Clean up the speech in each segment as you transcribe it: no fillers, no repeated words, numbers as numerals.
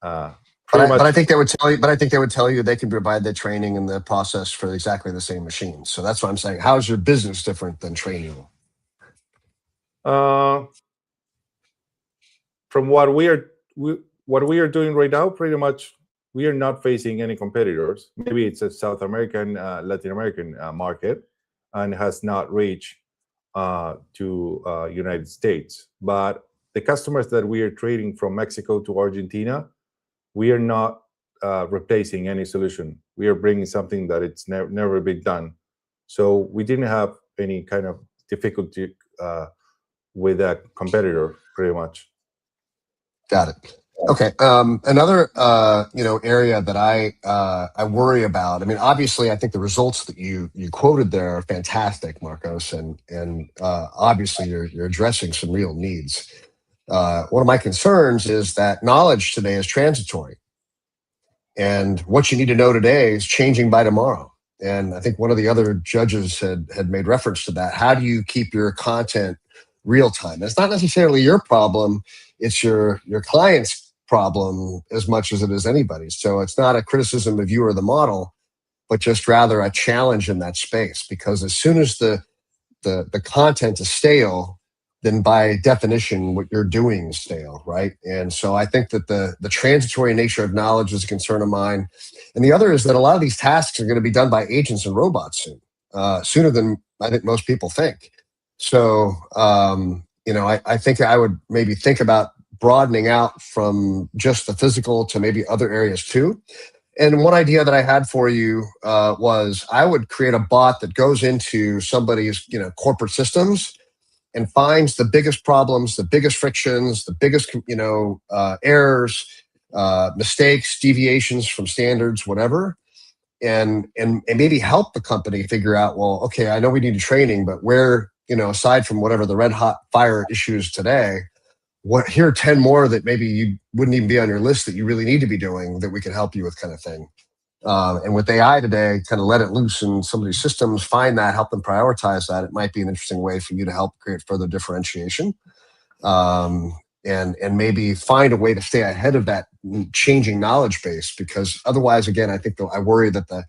Pretty But much. I think they would tell you. But I think they would tell you they can provide the training and the process for exactly the same machine. So that's what I'm saying. How is your business different than training? From what we are doing right now, pretty much we are not facing any competitors. Maybe it's a South American, Latin American market, and has not reached to United States. But the customers that we are trading from Mexico to Argentina, we are not replacing any solution. We are bringing something that it's never been done. So we didn't have any kind of difficulty with a competitor, pretty much. Got it. Okay. Another area that I worry about. I mean, obviously, I think the results that you quoted there are fantastic, Marcos, and obviously you're addressing some real needs. One of my concerns is that knowledge today is transitory, and what you need to know today is changing by tomorrow. And I think one of the other judges had made reference to that. How do you keep your content real time? It's not necessarily your problem; it's your client's problem as much as it is anybody's. So it's not a criticism of you or the model, but just rather a challenge in that space. Because as soon as the content is stale, then by definition, what you're doing is stale, right? And so I think that the transitory nature of knowledge is a concern of mine. And the other is that a lot of these tasks are going to be done by agents and robots soon, sooner than I think most people think. So, I think I would maybe think about broadening out from just the physical to maybe other areas too. And one idea that I had for you was I would create a bot that goes into somebody's corporate systems and finds the biggest problems, the biggest frictions, the biggest errors, mistakes, deviations from standards, whatever, and maybe help the company figure out, well, okay, I know we need training, but where, aside from whatever the red hot fire issues today, here are 10 more that maybe you wouldn't even be on your list that you really need to be doing that we can help you with, kind of thing. And with AI today, kind of let it loose in some of these systems, find that, help them prioritize that. It might be an interesting way for you to help create further differentiation, and maybe find a way to stay ahead of that changing knowledge base. Because otherwise, again, I think I worry that the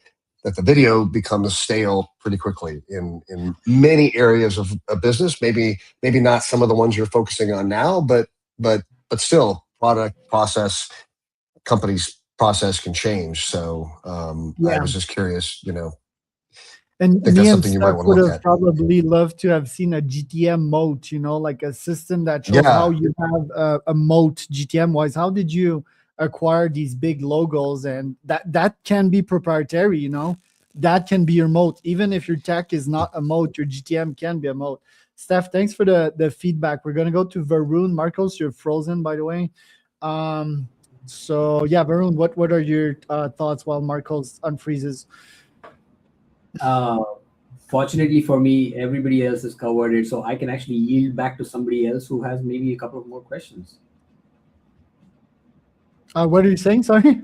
video becomes stale pretty quickly in many areas of business. Maybe not some of the ones you're focusing on now, but still, product, process, companies' process can change. So I was just curious, And I think me that's and something you might Steph want to would look have at. probably loved to have seen a GTM moat, like a system that shows how you have a moat GTM wise. How did you acquire these big logos? And that can be proprietary, that can be your moat. Even if your tech is not a moat, your GTM can be a moat. Steph, thanks for the feedback. We're going to go to Varun. Marcos, you're frozen, by the way. So yeah, Varun, what are your thoughts while Marcos unfreezes? Fortunately for me, everybody else has covered it, so I can actually yield back to somebody else who has maybe a couple of more questions. What are you saying? Sorry.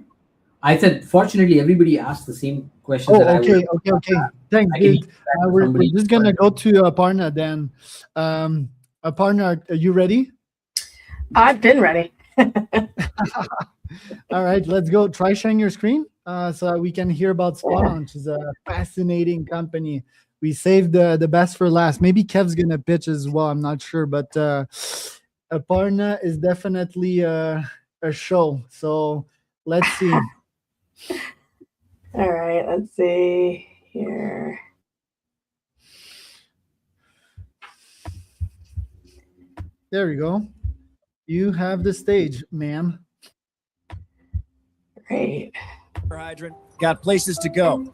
I said, fortunately, everybody asked the same questions. Okay. Thanks, dude. We're just gonna go to Aparna then. Aparna, are you ready? I've been ready. All right, let's go. Try sharing your screen so that we can hear about SpotOn, which is a fascinating company. We saved the best for last. Maybe Kev's gonna pitch as well. I'm not sure, but Aparna is definitely a show. So let's see. All right, let's see here. There we go. You have the stage, ma'am. Great. Hydrant. Got places to go.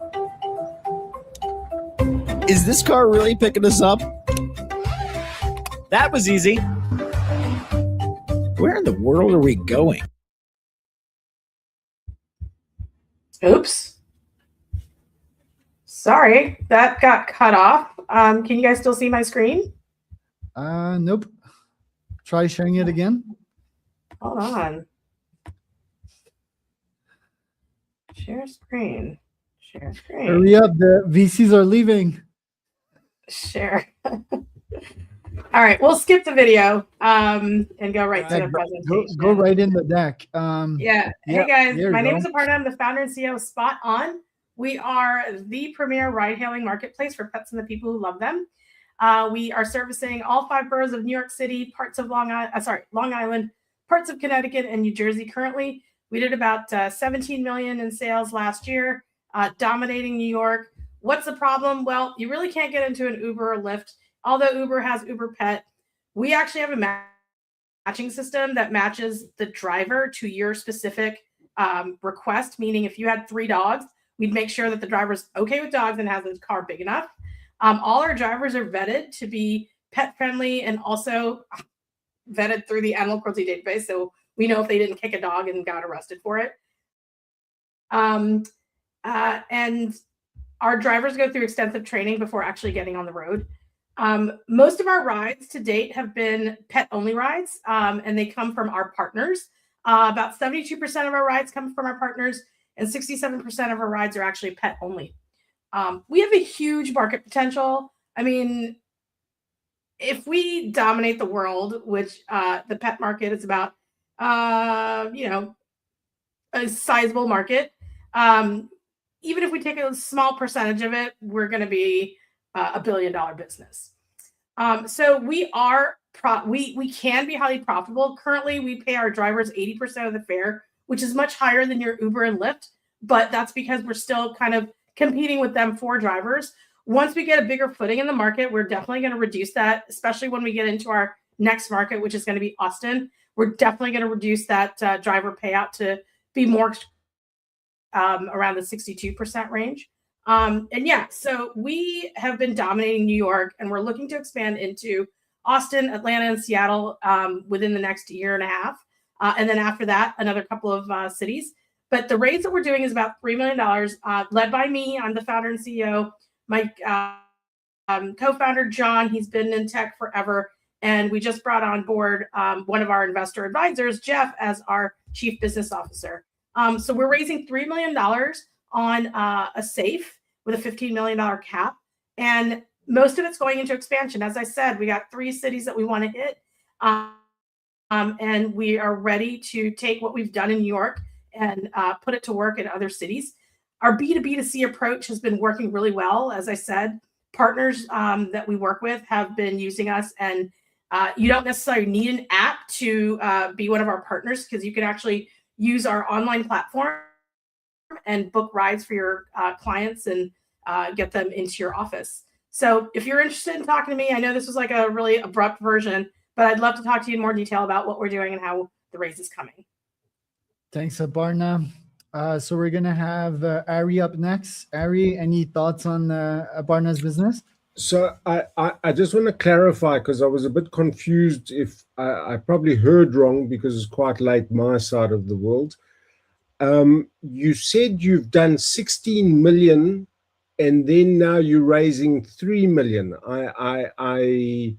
Is this car really picking us up? That was easy. Where in the world are we going? Oops. Sorry, that got cut off. Can you guys still see my screen? Nope. Try sharing it again. Hold on. Share screen. Share screen. Hurry up, the VCs are leaving. Share. All right, we'll skip the video and go right to the Go presentation. right in the deck. Yeah. Yeah, Hey guys, there you my name go. is Aparna. I'm the founder and CEO of SpotOn. We are the premier ride-hailing marketplace for pets and the people who love them. We are servicing all 5 boroughs of New York City, parts of Long Island, parts of Connecticut, and New Jersey. Currently, we did about 17 million in sales last year, dominating New York. What's the problem? Well, you really can't get into an Uber or Lyft. Although Uber has Uber Pet, we actually have a matching system that matches the driver to your specific request. Meaning, if you had 3 dogs, we'd make sure that the driver's okay with dogs and has a car big enough. All our drivers are vetted to be pet friendly and also vetted through the animal cruelty database. So we know if they didn't kick a dog and got arrested for it. And our drivers go through extensive training before actually getting on the road. Most of our rides to date have been pet-only rides, and they come from our partners. About 72% of our rides come from our partners, and 67% of our rides are actually pet-only. We have a huge market potential. I mean, if we dominate the world, which the pet market is about, a sizable market, even if we take a small percentage of it, we're going to be a $1 billion business. So we are we can be highly profitable. Currently, we pay our drivers 80% of the fare, which is much higher than your Uber and Lyft, but that's because we're still kind of competing with them for drivers. Once we get a bigger footing in the market, we're definitely going to reduce that, especially when we get into our next market, which is going to be Austin. We're definitely going to reduce that driver payout to be more around the 62% range. And yeah, so we have been dominating New York, and we're looking to expand into Austin, Atlanta, and Seattle within the next year and a half. And then after that, another couple of cities. But the raise that we're doing is about $3 million, led by me. I'm the founder and CEO. My co-founder, John, he's been in tech forever. And we just brought on board one of our investor advisors, Jeff, as our chief business officer. So we're raising $3 million on a safe with a $15 million cap. And most of it's going into expansion. As I said, we got 3 cities that we want to hit. And we are ready to take what we've done in New York and put it to work in other cities. Our B2B2C approach has been working really well. As I said, partners that we work with have been using us, and you don't necessarily need an app to be one of our partners, because you can actually use our online platform and book rides for your clients and get them into your office. So if you're interested in talking to me, I know this was like a really abrupt version, but I'd love to talk to you in more detail about what we're doing and how the raise is coming. Thanks, Aparna. So we're going to have Ari up next. Ari, any thoughts on Aparna's business? So I just want to clarify, because I was a bit confused if I probably heard wrong, because it's quite late my side of the world. You said you've done 16 million and then now you're raising 3 million. I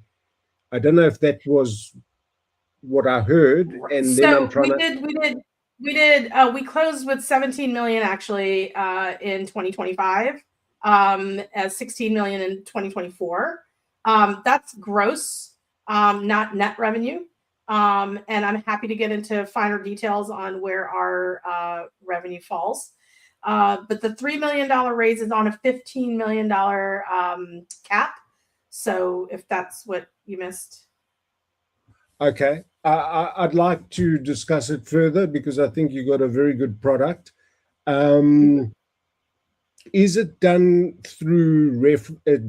don't know if that was what I heard. And then I'm trying we closed with 17 million actually in 2025, as 16 million in 2024. That's gross, not net revenue. And I'm happy to get into finer details on where our revenue falls. But the $3 million raise is on a $15 million cap. So if that's what you missed. Okay. I'd like to discuss it further, because I think you got a very good product. Is it done through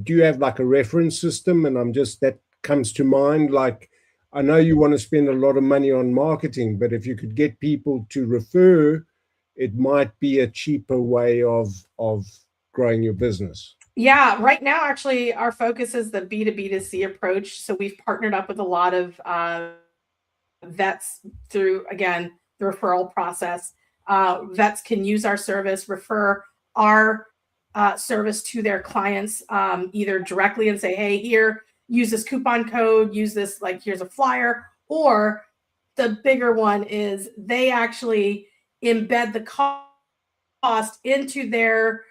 do you have like a reference system? And that comes to mind, like, I know you want to spend a lot of money on marketing, but if you could get people to refer, it might be a cheaper way of growing your business. Yeah, right now, actually, our focus is the B2B2C approach. So we've partnered up with a lot of vets through, again, the referral process. Vets can use our service, refer our service to their clients, either directly and say, hey, here, use this coupon code, use this, like, here's a flyer. Or the bigger one is they actually embed the cost into their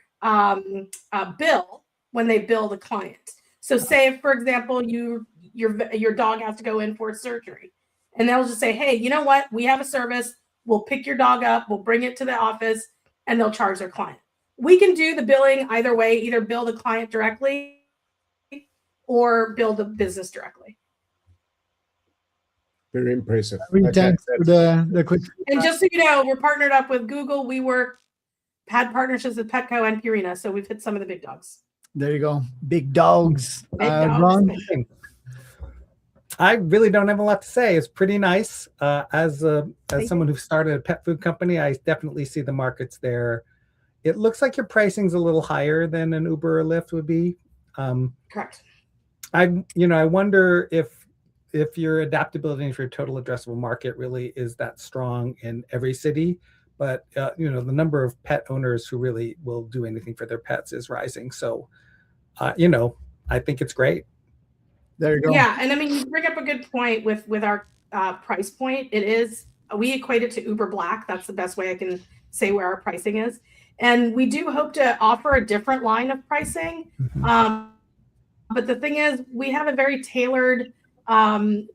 bill when they bill the client. So say, for example, you your dog has to go in for surgery. And they'll just say, hey, you know what? We have a service. We'll pick your dog up. We'll bring it to the office, and they'll charge their client. We can do the billing either way, either bill the client directly or bill the business directly. Very impressive. Thanks for the quick. And just so you know, we're partnered up with Google. We had partnerships with Petco and Purina, so we've hit some of the big dogs. There you go. Big dogs. Big dogs. Ron? I really don't have a lot to say. It's pretty nice. As someone who started a pet food company, I definitely see the markets there. It looks like your pricing's a little higher than an Uber or Lyft would be. Correct. I wonder if your adaptability for your total addressable market really is that strong in every city. But the number of pet owners who really will do anything for their pets is rising. So, I think it's great. There you go. Yeah, and I mean, you bring up a good point with our price point. We equate it to Uber Black. That's the best way I can say where our pricing is. And we do hope to offer a different line of pricing. Mm-hmm. But the thing is, we have a very tailored,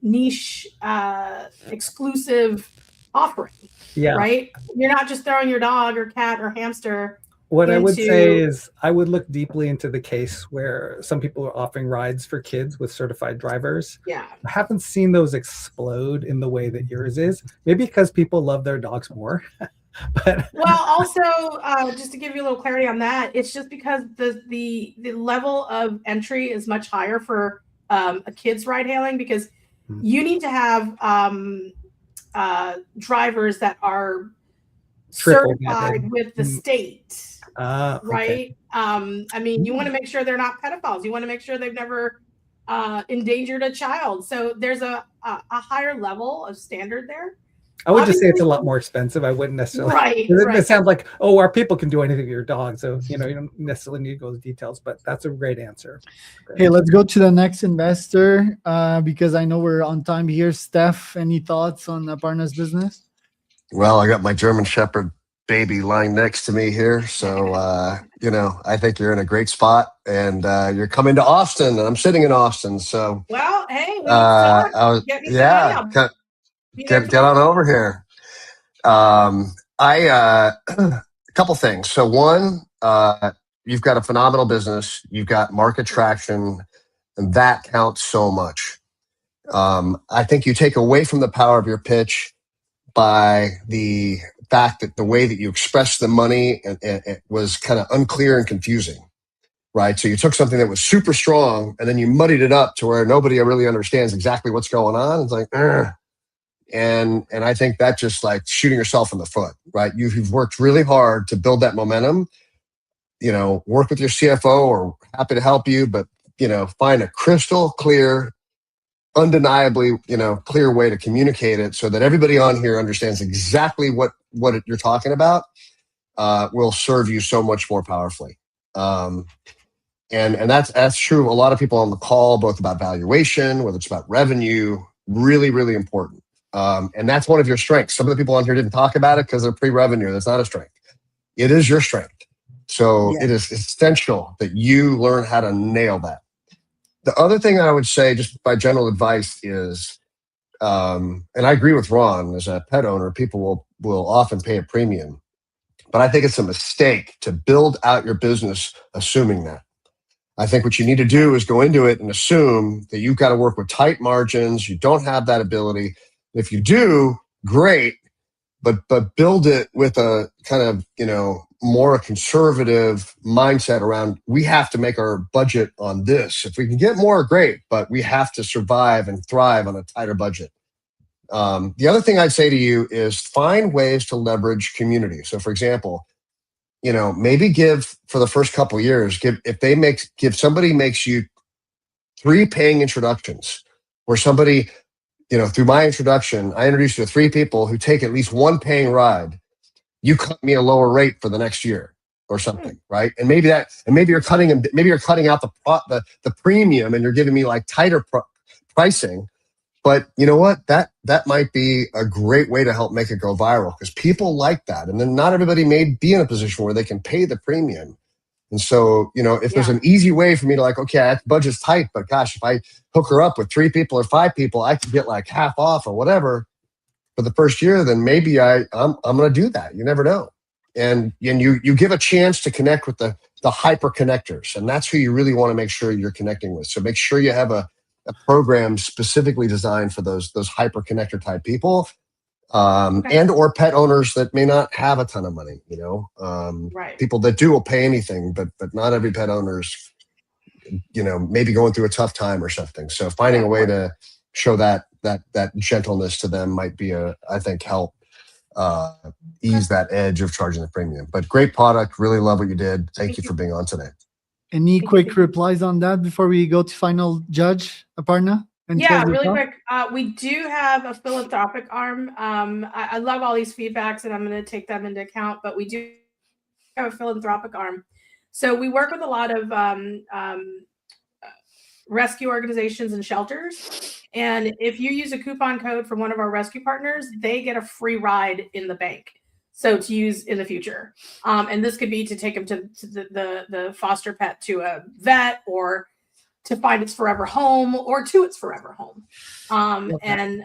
niche, exclusive offering. Yeah. Right? You're not just throwing your dog or cat or hamster. What I would say is I would look deeply into the case where some people are offering rides for kids with certified drivers. Yeah. I haven't seen those explode in the way that yours is. Maybe because people love their dogs more. But also, just to give you a little clarity on that, it's just because the level of entry is much higher for a kid's ride hailing, because you need to have drivers that are certified with the state. Right? Okay. I mean, you want to make sure they're not pedophiles. You want to make sure they've never endangered a child. So there's a higher level of standard there. I would just say it's a lot more expensive. I wouldn't necessarily. Right. It sounds like, our people can do anything to your dog. So, you don't necessarily need to go into details, but that's a great answer. Okay, let's go to the next investor because I know we're on time here. Steph, any thoughts on Aparna's business? Well, I got my German Shepherd baby lying next to me here. So, I think you're in a great spot, and you're coming to Austin, and I'm sitting in Austin. So, well, hey, get on over here. A couple things. So one, you've got a phenomenal business. You've got market traction, and that counts so much. I think you take away from the power of your pitch by the fact that the way that you expressed the money it was kind of unclear and confusing, right? So you took something that was super strong and then you muddied it up to where nobody really understands exactly what's going on. It's like, and I think that just like shooting yourself in the foot, right? You've worked really hard to build that momentum, work with your CFO, or happy to help you, but, find a crystal clear, undeniably, clear way to communicate it so that everybody on here understands exactly what you're talking about, will serve you so much more powerfully. And that's true. A lot of people on the call, both about valuation, whether it's about revenue, really, really important. And that's one of your strengths. Some of the people on here didn't talk about it because they're pre-revenue. That's not a strength. It is your strength. So It is essential that you learn how to nail that. The other thing I would say, just by general advice, is, and I agree with Ron, as a pet owner, people will often pay a premium. But I think it's a mistake to build out your business assuming that. I think what you need to do is go into it and assume that you've got to work with tight margins. You don't have that ability. If you do, great, but build it with a kind of, more conservative mindset around, we have to make our budget on this. If we can get more, great, but we have to survive and thrive on a tighter budget. The other thing I'd say to you is find ways to leverage community. So for example, maybe give for the first couple of years, if somebody makes you 3 paying introductions, where somebody, through my introduction, I introduce you to 3 people who take at least 1 paying ride, you cut me a lower rate for the next year or something, right? And maybe you're cutting out the premium and you're giving me like tighter pricing. But you know what? That might be a great way to help make it go viral, because people like that. And then not everybody may be in a position where they can pay the premium. And so, if there's an easy way for me to like, okay, budget's tight, but gosh, if I hook her up with 3 people or 5 people, I can get like half off or whatever for the first year, then maybe I'm going to do that. You never know. And you give a chance to connect with the hyper connectors. And that's who you really want to make sure you're connecting with. So make sure you have a program specifically designed for those hyper connector type people. And or pet owners that may not have a ton of money, Right. People that will pay anything, but not every pet owner's, maybe going through a tough time or something. So finding a way to show that gentleness to them might be I think help ease that edge of charging the premium. But great product. Really love what you did. Thank you for being on today. Any quick replies on that before we go to final judge, Aparna? Yeah, really quick. We do have a philanthropic arm. I love all these feedbacks, and I'm going to take them into account. But we do have a philanthropic arm. So we work with a lot of rescue organizations and shelters. And if you use a coupon code from one of our rescue partners, they get a free ride in the bank. So to use in the future. And this could be to take them to the foster pet to a vet, or to find its forever home, or to its forever home. And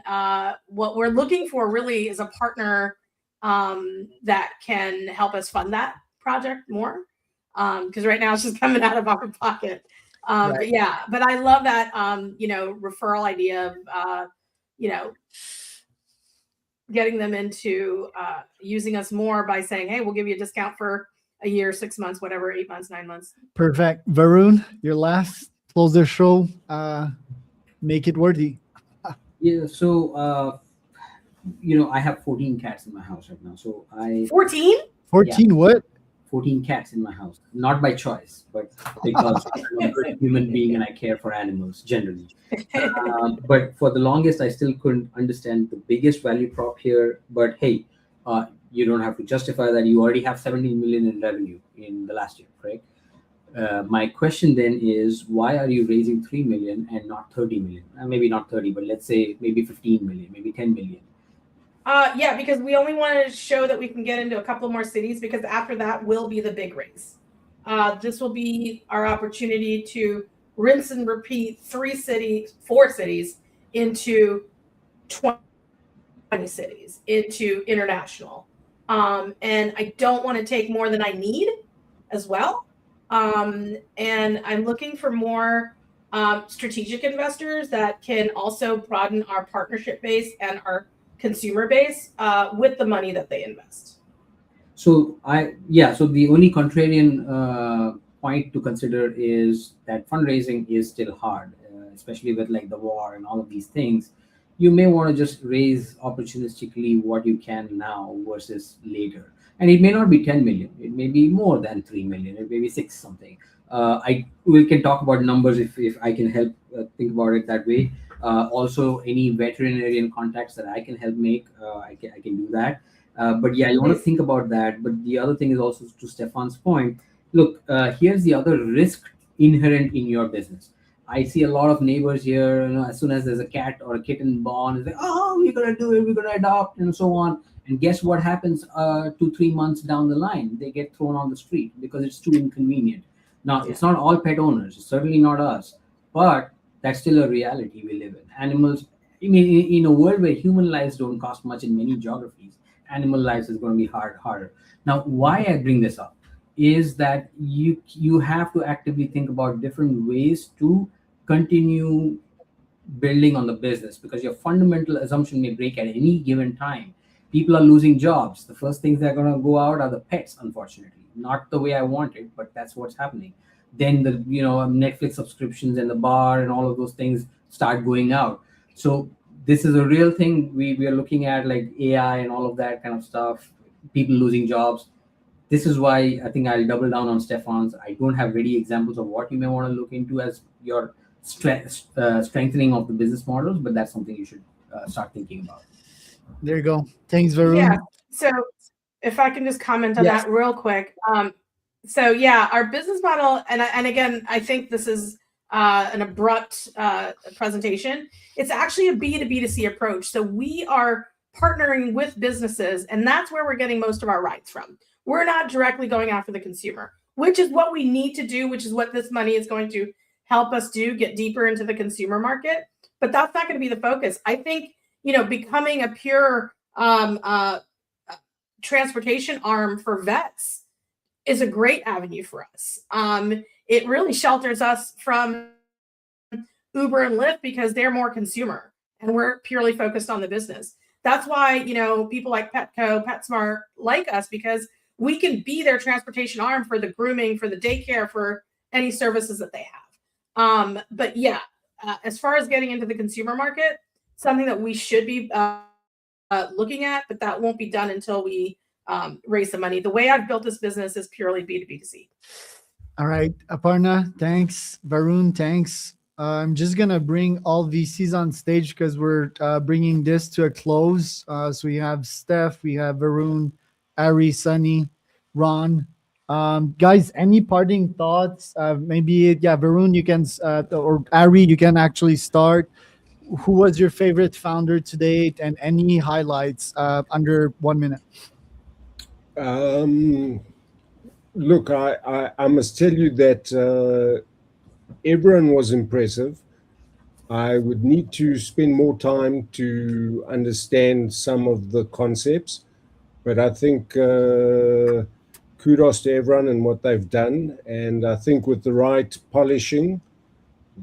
what we're looking for really is a partner that can help us fund that project more. Because right now it's just coming out of our pocket. But I love that, referral idea of, getting them into using us more by saying, hey, we'll give you a discount for a year, 6 months, whatever, 8 months, 9 months. Perfect. Varun, your last. Close the show. Make it worthy. Yeah. So, I have 14 cats in my house right now. So 14? 14 what? 14 cats in my house. Not by choice, but because I'm a good human being and I care for animals generally. But for the longest, I still couldn't understand the biggest value prop here. But hey, you don't have to justify that. You already have 17 million in revenue in the last year, correct? My question then is, why are you raising 3 million and not 30 million? Maybe not 30, but let's say maybe 15 million, maybe 10 million. Because we only want to show that we can get into a couple more cities, because after that will be the big race. This will be our opportunity to rinse and repeat 4 cities into 20 cities, into international. And I don't want to take more than I need as well. And I'm looking for more strategic investors that can also broaden our partnership base and our consumer base with the money that they invest. So the only contrarian point to consider is that fundraising is still hard, especially with like the war and all of these things. You may want to just raise opportunistically what you can now versus later. And it may not be 10 million. It may be more than 3 million. It may be 6 something. We can talk about numbers if I can help think about it that way. Also, any veterinarian contacts that I can help make, I can do that. But yeah, you want to think about that. But the other thing is also, to Stefan's point, look, here's the other risk inherent in your business. I see a lot of neighbors here, as soon as there's a cat or a kitten born, it's like, oh, we're going to do it, we're going to adopt, and so on. And guess what happens 2-3 months down the line? They get thrown on the street because it's too inconvenient. Now, it's not all pet owners, it's certainly not us, but that's still a reality we live in. Animals, in a world where human lives don't cost much in many geographies, animal lives is going to be harder. Now, why I bring this up is that you have to actively think about different ways to continue building on the business, because your fundamental assumption may break at any given time. People are losing jobs. The first things that are going to go out are the pets, unfortunately. Not the way I want it, but that's what's happening. Then the Netflix subscriptions and the bar and all of those things start going out. So this is a real thing. We are looking at like AI and all of that kind of stuff, people losing jobs. This is why I think I'll double down on Stefan's. I don't have ready examples of what you may want to look into as your strengthening of the business models, but that's something you should start thinking about. There you go. Thanks, Varun. Yeah. So if I can just comment on that real quick. Our business model, and again, I think this is an abrupt presentation. It's actually a B2B2C approach. So we are partnering with businesses, and that's where we're getting most of our rides from. We're not directly going after the consumer. which is what we need to do, which is what this money is going to help us do, get deeper into the consumer market. But that's not going to be the focus. I think, becoming a pure transportation arm for vets is a great avenue for us. It really shelters us from Uber and Lyft because they're more consumer and we're purely focused on the business. That's why, people like Petco, PetSmart like us, because we can be their transportation arm for the grooming, for the daycare, for any services that they have. But yeah, as far as getting into the consumer market, something that we should be looking at, but that won't be done until we raise the money. The way I've built this business is purely B2B2C. All right, Aparna, thanks. Varun, thanks. I'm just going to bring all VCs on stage because we're bringing this to a close. So we have Steph, we have Varun, Ari, Sunny, Ron. Guys, any parting thoughts? Maybe, Varun, you can, or Ari, you can actually start. Who was your favorite founder to date, and any highlights under 1 minute? Look, I must tell you that everyone was impressive. I would need to spend more time to understand some of the concepts, but I think kudos to everyone and what they've done. And I think with the right polishing,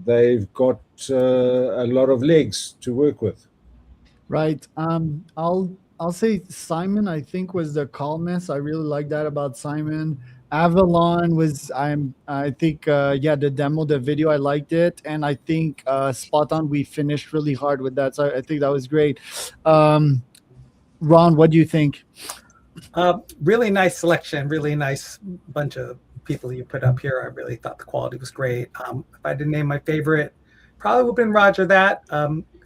they've got a lot of legs to work with. Right. I'll say Simon, I think, was the calmness. I really like that about Simon. Avalon was, I think, the demo, the video, I liked it. And I think SpotOn, we finished really hard with that. So I think that was great. Ron, what do you think? Really nice selection, really nice bunch of people you put up here. I really thought the quality was great. If I did name my favorite, probably would have been Roger that.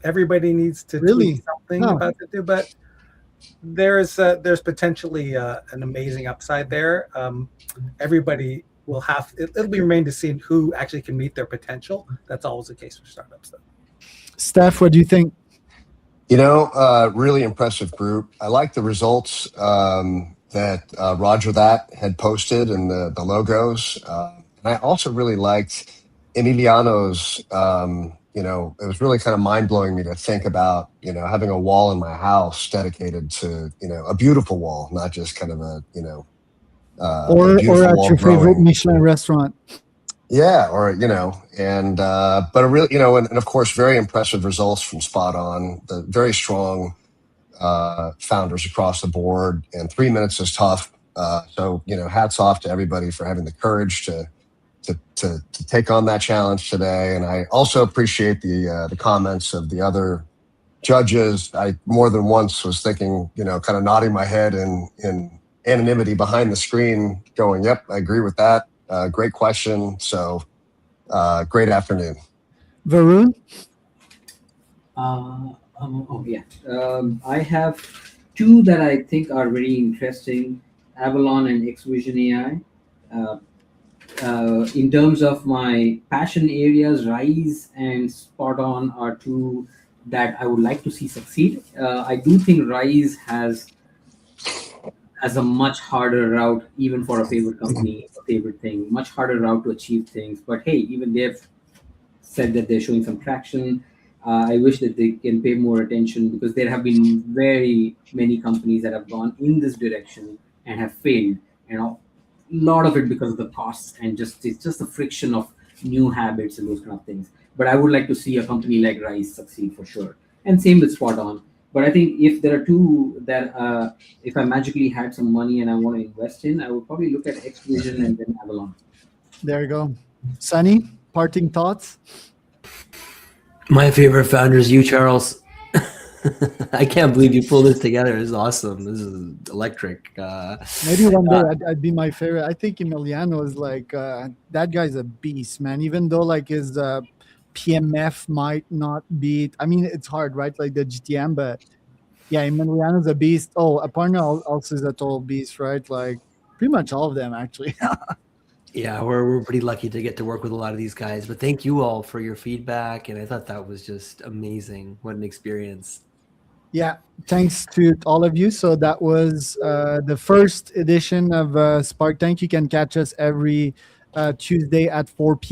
Everybody needs to tweet something about to do, but there's potentially an amazing upside there. Everybody will have, it'll be remain to see who actually can meet their potential. That's always the case for startups though. Steph, what do you think? Really impressive group. I like the results that Roger that had posted and the logos. And I also really liked Emiliano's, it was really kind of mind-blowing me to think about, having a wall in my house dedicated to, a beautiful wall, not just kind of a, or at your favorite Michelin restaurant. Yeah, but a really, and of course, very impressive results from SpotOn. The very strong founders across the board, and 3 minutes is tough. So hats off to everybody for having the courage to take on that challenge today. And I also appreciate the comments of the other judges. I more than once was thinking, kind of nodding my head in anonymity behind the screen, going, "Yep, I agree with that." Great question. So, great afternoon. Varun? I have two that I think are very interesting, Avalon and Xvision AI. In terms of my passion areas, Rise and SpotOn are two that I would like to see succeed. I do think Rise has a much harder route, even for a favorite company, a favorite thing, much harder route to achieve things. But hey, even they've said that they're showing some traction. I wish that they can pay more attention, because there have been very many companies that have gone in this direction and have failed, and a lot of it because of the costs and it's just the friction of new habits and those kind of things. But I would like to see a company like Rise succeed for sure, and same with SpotOn. But I think if there are two that, if I magically had some money and I want to invest in, I would probably look at Xvision and then Avalon. There you go. Sunny, parting thoughts? My favorite founder is you, Charles. I can't believe you pulled this together. This is awesome. This is electric. Maybe one day I'd be my favorite. I think Emiliano is like, that guy's a beast, man. Even though like his PMF might not be, I mean, it's hard, right? Like the GTM, but yeah, Emiliano's a beast. Oh, Aparna also is a total beast, right? Like pretty much all of them, actually. Yeah, we're pretty lucky to get to work with a lot of these guys. But thank you all for your feedback, and I thought that was just amazing. What an experience. Yeah, thanks to all of you. So that was the first edition of Spark Tank. You can catch us every Tuesday at 4 p.m.